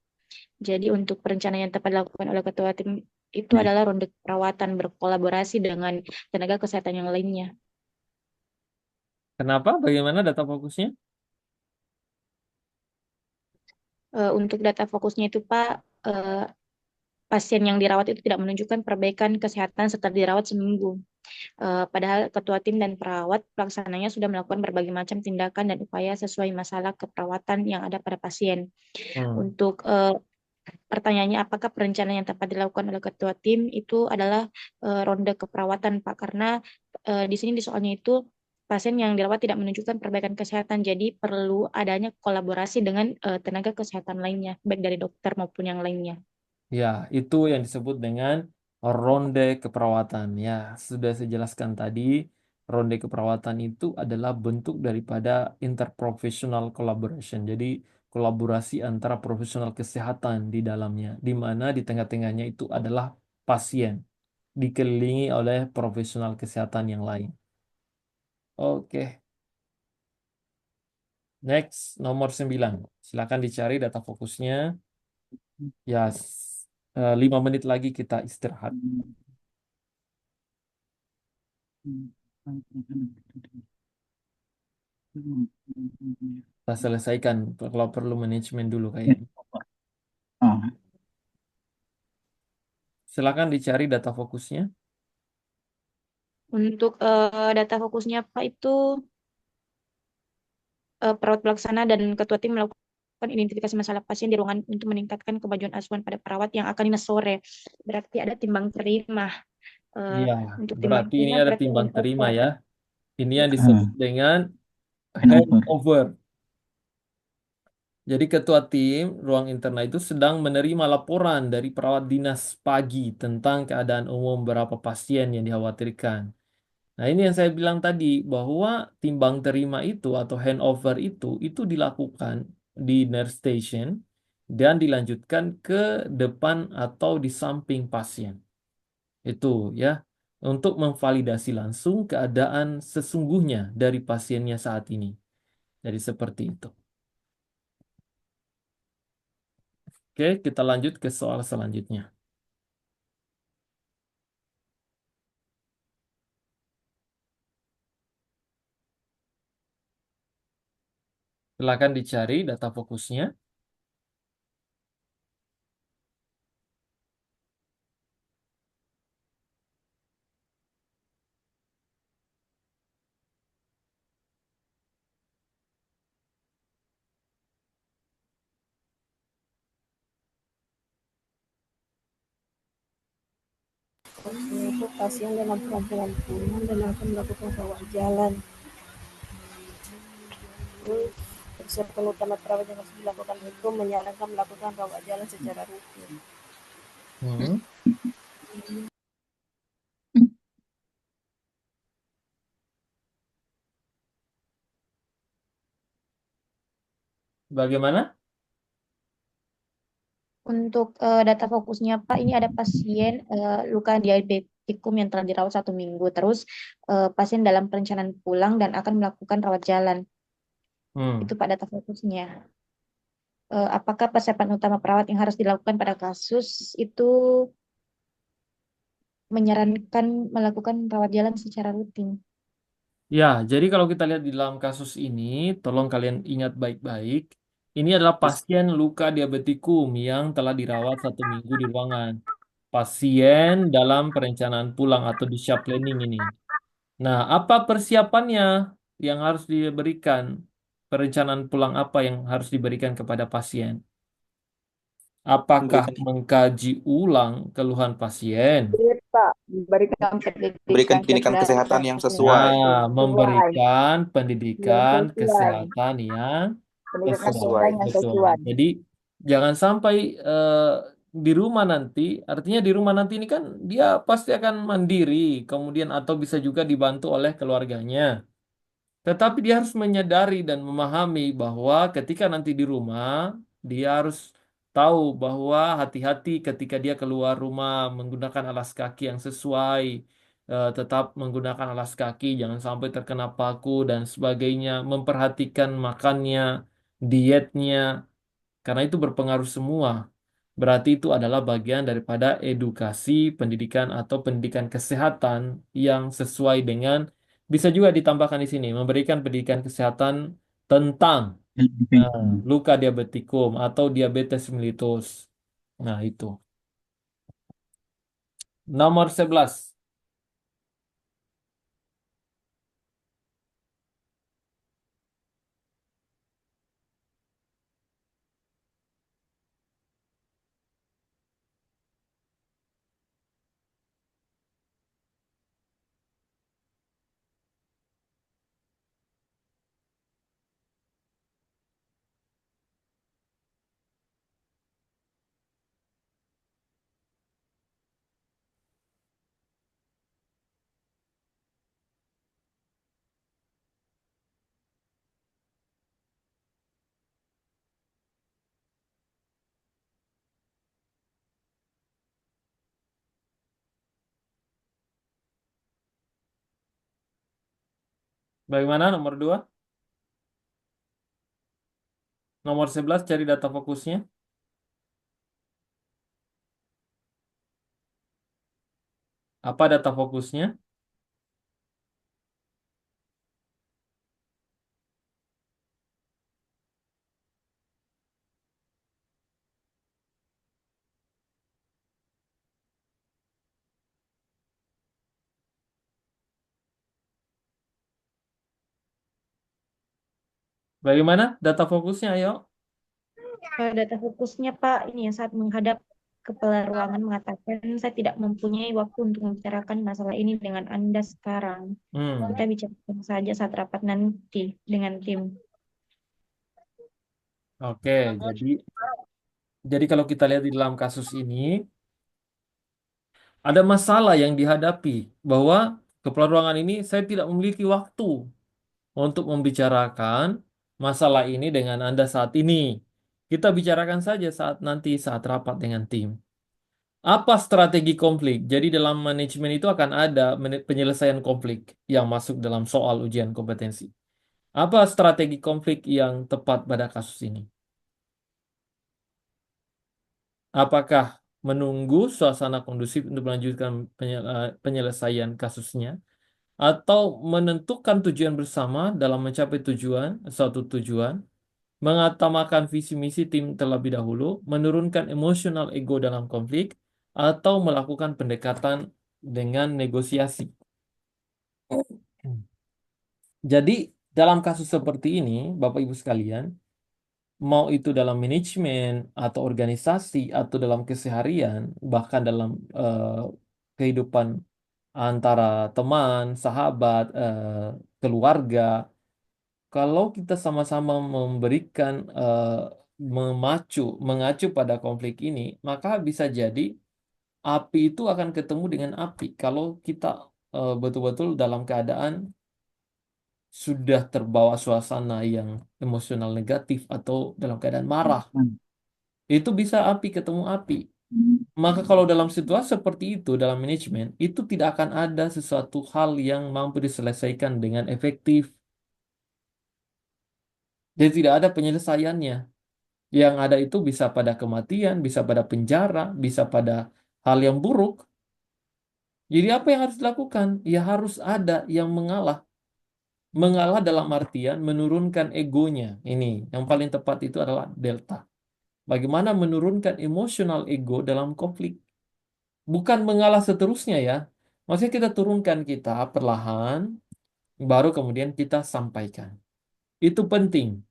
Jadi untuk perencanaan yang tepat dilakukan oleh ketua tim itu adalah ronde perawatan berkolaborasi dengan tenaga kesehatan yang lainnya. Kenapa? Bagaimana data fokusnya? Untuk data fokusnya itu, Pak, pasien yang dirawat itu tidak menunjukkan perbaikan kesehatan setelah dirawat seminggu. Padahal ketua tim dan perawat pelaksananya sudah melakukan berbagai macam tindakan dan upaya sesuai masalah keperawatan yang ada pada pasien. Untuk pertanyaannya, apakah perencanaan yang tepat dilakukan oleh ketua tim itu adalah ronde keperawatan, Pak? Karena di sini di soalnya itu pasien yang dirawat tidak menunjukkan perbaikan kesehatan, jadi perlu adanya kolaborasi dengan tenaga kesehatan lainnya, baik dari dokter maupun yang lainnya. Ya, itu yang disebut dengan ronde keperawatan. Ya, sudah saya jelaskan tadi, ronde keperawatan itu adalah bentuk daripada interprofessional collaboration. Jadi, kolaborasi antara profesional kesehatan di dalamnya, di mana di tengah-tengahnya itu adalah pasien, dikelilingi oleh profesional kesehatan yang lain. Oke, next, nomor 9. Silakan dicari data fokusnya. Ya, 5 menit lagi kita istirahat. Kita selesaikan kalau perlu manajemen dulu kayaknya. Ah, Silakan dicari data fokusnya. Untuk data fokusnya, Pak, itu perawat pelaksana dan ketua tim melakukan identifikasi masalah pasien di ruangan untuk meningkatkan kemajuan asuhan pada perawat yang akan dinas sore. Berarti ada timbang terima. Iya, Untuk timbang berarti ini terima ada berarti timbang terima handover. ya. Ini yang ah, disebut dengan handover. handover. Jadi ketua tim ruang interna itu sedang menerima laporan dari perawat dinas pagi tentang keadaan umum beberapa pasien yang dikhawatirkan. Nah, ini yang saya bilang tadi bahwa timbang terima itu atau handover itu dilakukan di nurse station dan dilanjutkan ke depan atau di samping pasien. Itu ya, untuk memvalidasi langsung keadaan sesungguhnya dari pasiennya saat ini. Jadi seperti itu. Oke, kita lanjut ke soal selanjutnya. Silakan dicari data fokusnya. Yaitu pasien dalam penampungan dan akan melakukan rawat jalan. Terus persiapan utama perawat yang harus dilakukan itu menyarankan melakukan rawat jalan secara rutin. Hmm. Bagaimana? Untuk data fokusnya, Pak, ini ada pasien luka diabetikum yang telah dirawat 1 minggu. Terus pasien dalam perencanaan pulang dan akan melakukan rawat jalan. Itu Pak data fokusnya. Apakah persiapan utama perawat yang harus dilakukan pada kasus itu menyarankan melakukan rawat jalan secara rutin? Ya, jadi kalau kita lihat di dalam kasus ini, tolong kalian ingat baik-baik. Ini adalah pasien luka diabetikum yang telah dirawat 1 minggu di ruangan. pasien dalam perencanaan pulang atau discharge planning ini. Nah, apa persiapannya yang harus diberikan? Perencanaan pulang apa yang harus diberikan kepada pasien? Apakah Memberikan mengkaji ulang keluhan pasien? Iya, Pak, berikan memberikan pendidikan pendidikan kesehatan yang sesuai. Nah, sesuai, memberikan yang pendidikan sesuai, kesehatan yang pendidikan sesuai. kesehatan yang Betul. sesuai. Jadi, jangan sampai di rumah nanti, artinya di rumah nanti ini kan dia pasti akan mandiri, kemudian atau bisa juga dibantu oleh keluarganya. Tetapi dia harus menyadari dan memahami bahwa ketika nanti di rumah, dia harus tahu bahwa hati-hati ketika dia keluar rumah menggunakan alas kaki yang sesuai, tetap menggunakan alas kaki, jangan sampai terkena paku dan sebagainya, memperhatikan makannya, dietnya, karena itu berpengaruh semua. Berarti itu adalah bagian daripada edukasi pendidikan atau pendidikan kesehatan yang sesuai dengan bisa juga ditambahkan di sini memberikan pendidikan kesehatan tentang luka diabetikum atau diabetes mellitus. Nah, itu. Nomor 11. Bagaimana nomor 2? Nomor 11 cari data fokusnya. Apa data fokusnya? Bagaimana data fokusnya, ayo? Data fokusnya Pak, ini yang saat menghadap kepala ruangan mengatakan saya tidak mempunyai waktu untuk membicarakan masalah ini dengan Anda sekarang. Hmm. Kita bicarakan saja saat rapat nanti dengan tim. Oke, jadi kalau kita lihat di dalam kasus ini ada masalah yang dihadapi bahwa kepala ruangan ini saya tidak memiliki waktu untuk membicarakan masalah ini dengan Anda saat ini. Kita bicarakan saja saat rapat dengan tim. Apa strategi konflik? Jadi dalam manajemen itu akan ada penyelesaian konflik yang masuk dalam soal ujian kompetensi. Apa strategi konflik yang tepat pada kasus ini? Apakah menunggu suasana kondusif untuk melanjutkan penyelesaian kasusnya, atau menentukan tujuan bersama dalam mencapai suatu tujuan, mengatamakan visi misi tim terlebih dahulu, menurunkan emosional ego dalam konflik, atau melakukan pendekatan dengan negosiasi. Jadi, dalam kasus seperti ini, Bapak Ibu sekalian, mau itu dalam manajemen atau organisasi atau dalam keseharian, bahkan dalam kehidupan antara teman, sahabat, keluarga, kalau kita sama-sama memberikan mengacu pada konflik ini, maka bisa jadi api itu akan ketemu dengan api. Kalau kita betul-betul dalam keadaan sudah terbawa suasana yang emosional negatif atau dalam keadaan marah, itu bisa api ketemu api. Maka kalau dalam situasi seperti itu dalam manajemen, itu tidak akan ada sesuatu hal yang mampu diselesaikan dengan efektif. Jadi tidak ada penyelesaiannya. Yang ada itu bisa pada kematian, bisa pada penjara, bisa pada hal yang buruk. Jadi apa yang harus dilakukan? Ya harus ada yang mengalah. Mengalah dalam artian menurunkan egonya. Ini yang paling tepat itu adalah delta. Bagaimana menurunkan emosional ego dalam konflik. Bukan mengalah seterusnya ya. Maksudnya kita turunkan kita perlahan, baru kemudian kita sampaikan. Itu penting.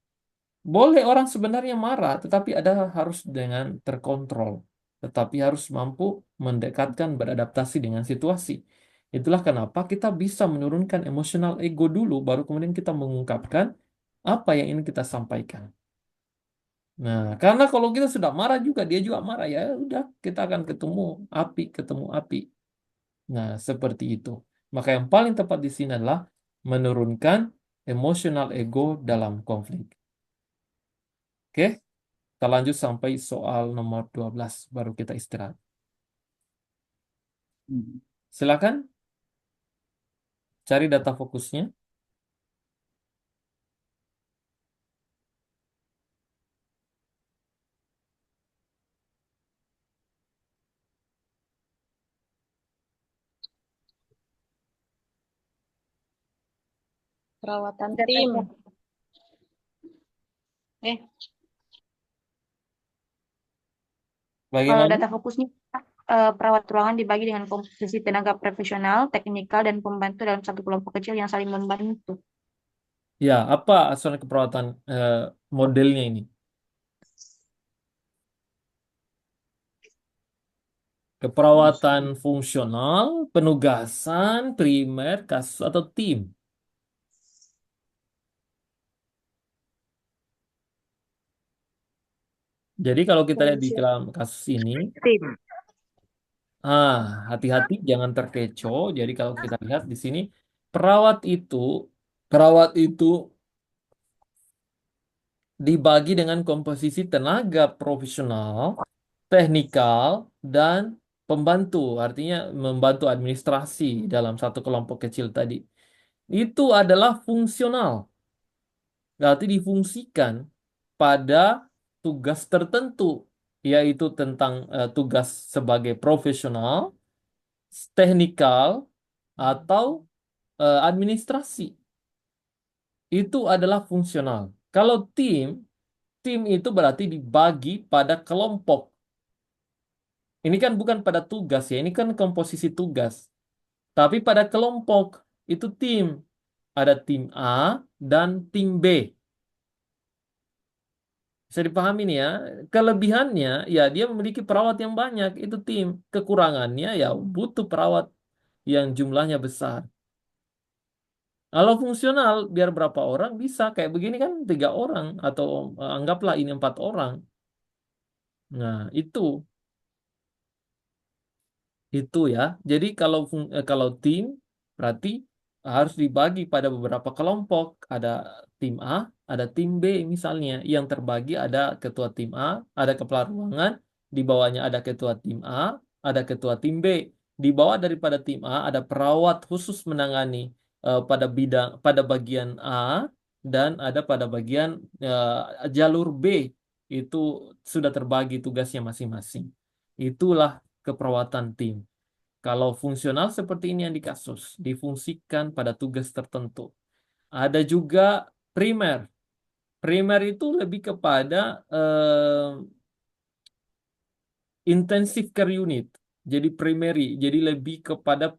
Boleh orang sebenarnya marah, tetapi harus dengan terkontrol. Tetapi harus mampu mendekatkan, beradaptasi dengan situasi. Itulah kenapa kita bisa menurunkan emosional ego dulu, baru kemudian kita mengungkapkan apa yang ingin kita sampaikan. Nah, karena kalau kita sudah marah juga, dia juga marah, ya udah kita akan ketemu api. Nah, seperti itu. Maka yang paling tepat di sini adalah menurunkan emosional ego dalam konflik. Oke, kita lanjut sampai soal nomor 12, baru kita istirahat. Silakan cari data fokusnya. Perawatan Data tim. fokus. Kalau Bagaimana? data fokusnya, perawat ruangan dibagi dengan komposisi tenaga profesional, teknikal, dan pembantu dalam satu kelompok kecil yang saling membantu. Ya, apa asuran keperawatan modelnya ini? Keperawatan fungsional, penugasan, primer, kasus, atau tim. Jadi kalau kita lihat di dalam kasus ini, Tim. hati-hati jangan terkecoh. Jadi kalau kita lihat di sini, perawat itu, perawat itu dibagi dengan komposisi tenaga profesional, teknikal, dan pembantu. Artinya membantu administrasi dalam satu kelompok kecil tadi. Itu adalah fungsional. Berarti difungsikan pada tugas tertentu, yaitu tentang tugas sebagai profesional, teknikal, atau administrasi. Itu adalah fungsional. Kalau tim itu berarti dibagi pada kelompok. Ini kan bukan pada tugas ya, ini kan komposisi tugas. Tapi pada kelompok itu tim. Ada tim A dan tim B. Bisa dipahami nih ya. Kelebihannya ya dia memiliki perawat yang banyak, itu tim. Kekurangannya ya butuh perawat yang jumlahnya besar. Kalau fungsional biar berapa orang bisa, kayak begini kan 3 orang atau anggaplah ini 4 orang. Nah, itu ya. Jadi kalau tim berarti harus dibagi pada beberapa kelompok. Ada tim A, ada tim B misalnya. Yang terbagi ada ketua tim A, ada kepala ruangan, di bawahnya ada ketua tim A, ada ketua tim B. Di bawah daripada tim A ada perawat khusus menangani pada bagian A, dan ada pada bagian jalur B. Itu sudah terbagi tugasnya masing-masing. Itulah keperawatan tim. Kalau fungsional seperti ini yang di kasus, difungsikan pada tugas tertentu. Ada juga primer. Primer itu lebih kepada intensive care unit. Jadi primary, jadi lebih kepada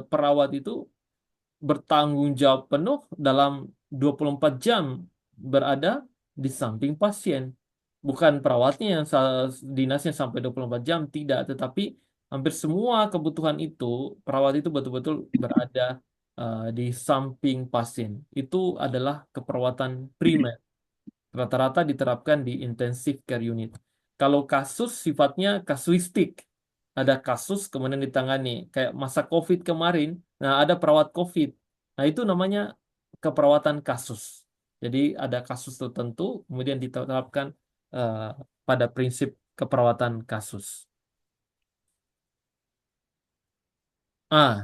perawat itu bertanggung jawab penuh dalam 24 jam berada di samping pasien. Bukan perawatnya yang dinasnya sampai 24 jam, tidak. Tetapi hampir semua kebutuhan itu, perawat itu betul-betul berada di samping pasien. Itu adalah keperawatan primer. Rata-rata diterapkan di intensive care unit. Kalau kasus sifatnya kasuistik. Ada kasus kemudian ditangani. Kayak masa COVID kemarin, nah ada perawat COVID. Nah itu namanya keperawatan kasus. Jadi ada kasus tertentu, kemudian diterapkan eh, pada prinsip keperawatan kasus.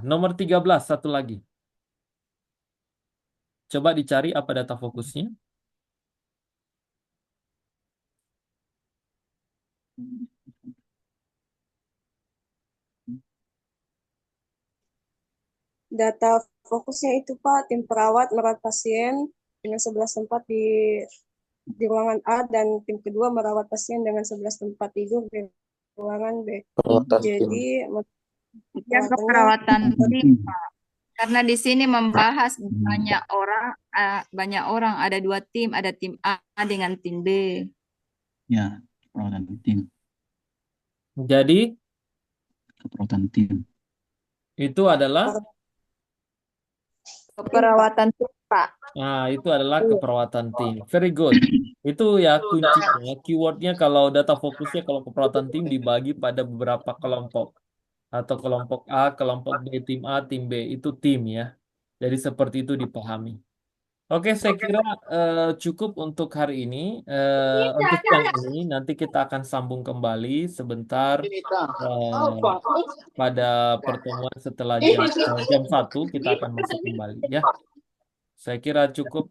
Nomor 13, satu lagi. Coba dicari apa data fokusnya. Data fokusnya itu Pak, tim perawat merawat pasien dengan 11 tempat di ruangan A dan tim kedua merawat pasien dengan 11 tempat tidur di Ruangan B. Perawatan tim. Jadi Yang perawatannya keperawatan tim, Tim. Pak. Karena di sini membahas banyak orang, ada 2 tim, ada tim A dengan tim B. Ya, keperawatan tim. Jadi Keperawatan tim. itu adalah Keperawatan tim, Pak. Nah, itu adalah keperawatan tim. Very good. Itu ya kuncinya, keywordnya kalau data fokusnya kalau keperawatan tim dibagi pada beberapa kelompok. Atau kelompok A, kelompok B, tim A, tim B. Itu tim ya. Jadi seperti itu dipahami. Oke, saya kira cukup untuk hari ini. Untuk siang ini, nanti kita akan sambung kembali sebentar pada pertemuan setelah jam 1 kita akan masuk kembali ya. Saya kira cukup